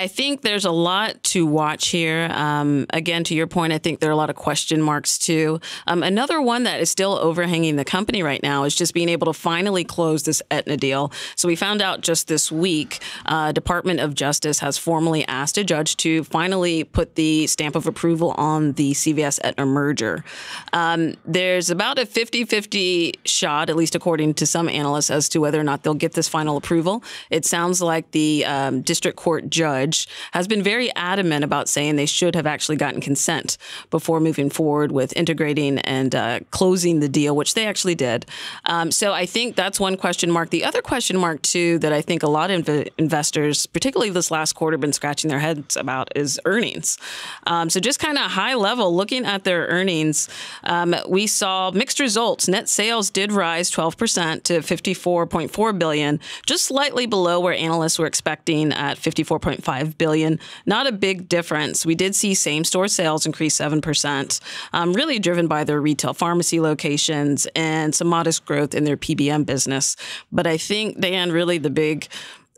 I think there's a lot to watch here. Again, to your point, I think there are a lot of question marks too. Another one that is still overhanging the company right now is just being able to finally close this Aetna deal. So we found out just this week, Department of Justice has formally asked a judge to finally put the stamp of approval on the CVS Aetna merger. There's about a 50-50 shot, at least according to some analysts, as to whether or not they'll get this final approval. It sounds like the district court judge has been very adamant about saying they should have actually gotten consent before moving forward with integrating and closing the deal, which they actually did. So I think that's one question mark. The other question mark, too, that I think a lot of investors, particularly this last quarter, have been scratching their heads about is earnings. So just kind of high level, looking at their earnings, we saw mixed results. Net sales did rise 12% to $54.4 billion, just slightly below where analysts were expecting at $54.5 billion. Not a big difference. We did see same-store sales increase 7%, really driven by their retail pharmacy locations and some modest growth in their PBM business. But I think, Dan, really the big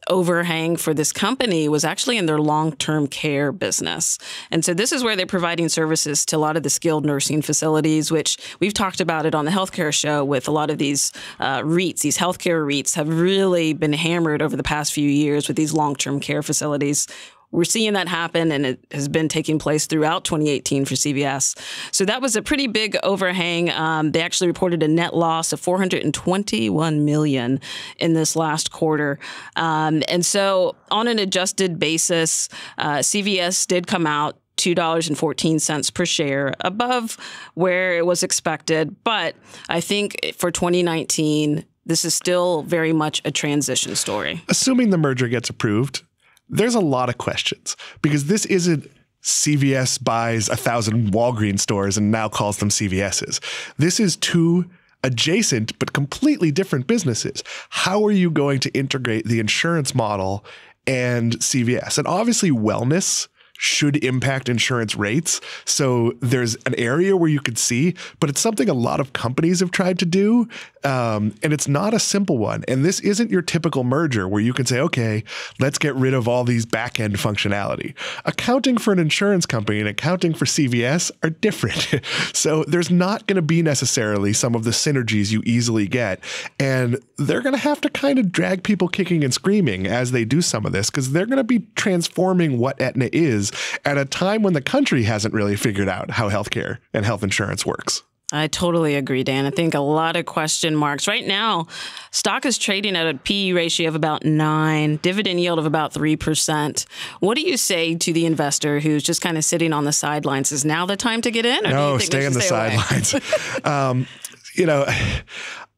overhang for this company was actually in their long-term care business. And so this is where they're providing services to a lot of the skilled nursing facilities, which we've talked about it on the healthcare show with a lot of these REITs. These healthcare REITs have really been hammered over the past few years with these long-term care facilities. We're seeing that happen, and it has been taking place throughout 2018 for CVS. So that was a pretty big overhang. They actually reported a net loss of $421 million in this last quarter. And so on an adjusted basis, CVS did come out $2.14 per share, above where it was expected. But I think for 2019, this is still very much a transition story. Assuming the merger gets approved, there's a lot of questions, because this isn't CVS buys 1,000 Walgreens stores and now calls them CVS's. This is two adjacent but completely different businesses. How are you going to integrate the insurance model and CVS? And obviously wellness should impact insurance rates. So there's an area where you could see, but it's something a lot of companies have tried to do. And it's not a simple one. And this isn't your typical merger where you can say, okay, let's get rid of all these back-end functionality. Accounting for an insurance company and accounting for CVS are different. So there's not going to be necessarily some of the synergies you easily get. And they're going to have to kind of drag people kicking and screaming as they do some of this, because they're going to be transforming what Aetna is at a time when the country hasn't really figured out how healthcare and health insurance works. I totally agree, Dan. I think a lot of question marks. Right now, stock is trading at a PE ratio of about 9, dividend yield of about 3%. What do you say to the investor who's just kind of sitting on the sidelines? Is now the time to get in? Or no, do you think stay on the sidelines.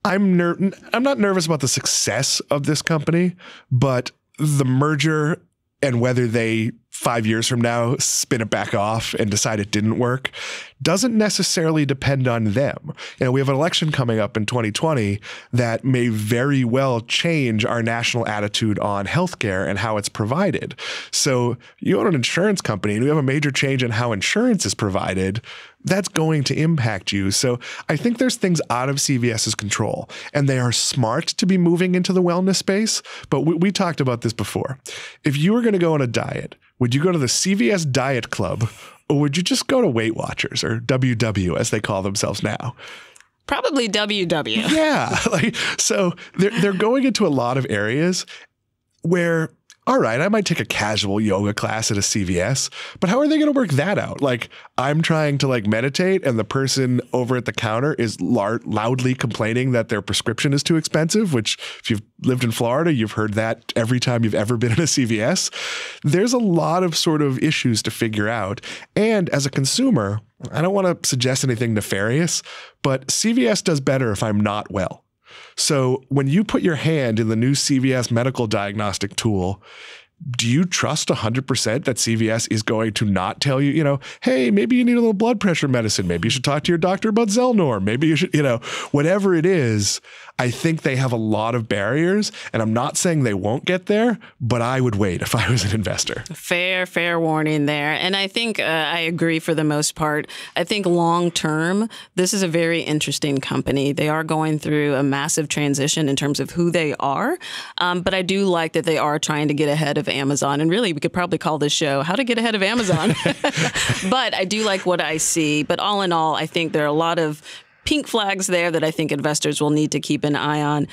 I'm not nervous about the success of this company, but the merger and whether they 5 years from now spin it back off and decide it didn't work doesn't necessarily depend on them. We have an election coming up in 2020 that may very well change our national attitude on healthcare and how it's provided. So you own an insurance company and we have a major change in how insurance is provided. That's going to impact you. So I think there's things out of CVS's control, and they are smart to be moving into the wellness space. But we talked about this before. If you were going to go on a diet, would you go to the CVS Diet Club, or would you just go to Weight Watchers, or WW as they call themselves now? Probably WW. Yeah. So they're going into a lot of areas where, all right, I might take a casual yoga class at a CVS, but how are they going to work that out? I'm trying to meditate, and the person over at the counter is loudly complaining that their prescription is too expensive, which if you've lived in Florida, you've heard that every time you've ever been in a CVS. There's a lot of sort of issues to figure out. And as a consumer, I don't want to suggest anything nefarious, but CVS does better if I'm not well. So when you put your hand in the new CVS medical diagnostic tool, do you trust 100% that CVS is going to not tell you, hey, maybe you need a little blood pressure medicine. Maybe you should talk to your doctor about Zelnorm. Maybe you should, whatever it is. I think they have a lot of barriers, and I'm not saying they won't get there, but I would wait if I was an investor. Fair warning there. And I think I agree for the most part. I think long term, this is a very interesting company. They are going through a massive transition in terms of who they are. But I do like that they are trying to get ahead of of Amazon. And really, we could probably call this show How to Get Ahead of Amazon. But I do like what I see. But all in all, I think there are a lot of pink flags there that I think investors will need to keep an eye on.